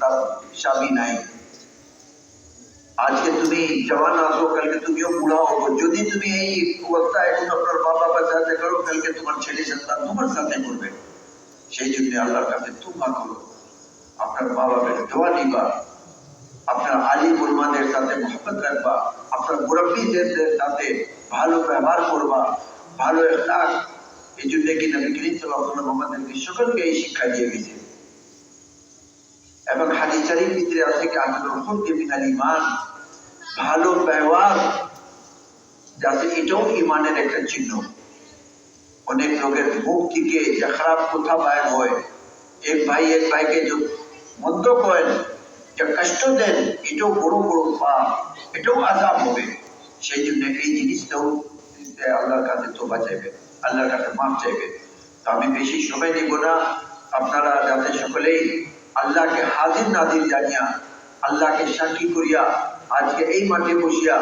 তার হিসাবই নাই। আজকে তুমি জওয়ান আছো, কালকে তুমিও বুড়া হবো। যদি তুমি এই অবস্থা এখন আপনার বাবা মার সাথে করো, কালকে তোমার ছেলে সন্তান তোমার সাথে করবে। সেই জন্য আল্লাহর কাছে তুবা করো, আপনার মা বাবার দোয়া নিবা, আপনার আলিম উলমাদের সাথে মহব্বত রাখবা, আপনার মুরব্বীদের সাথে ভালো ব্যবহার করবা, ভালো এখলাক। এই জন্য কি নবী করিম সাল্লাল্লাহু আলাইহি ওয়াসাল্লাম আমাদেরকে সকলকে এই শিক্ষা দিয়ে গেছে। এবং হাদিস শরীফ ভিতরে আছে কি আহসানুল খুলকি মিনাল ঈমান, ভালো ব্যবহার যাতে এটাও ঈমানের একটা চিহ্ন। অনেক লোকের মুখ থেকে যে খারাপ কথা বাইর হয়, এক ভাই এক ভাইকে যে মন্দ করেন, যে কষ্ট দেন, এটাও বড় বড় পাপ, এটাও আযাব হবে। সেই জন্য এই জিনিসটাও আল্লাহর কাছে তওবা চাইবে, আল্লাহর কাছে মাফ চাইবে। তো আমি বেশি সময় নিব না, আপনারা যাতে সকলেই আল্লাহকে হাজির নাজির জানিয়া, আল্লাহকে সাক্ষী করিয়া আজকে এই মাঠে বসিয়া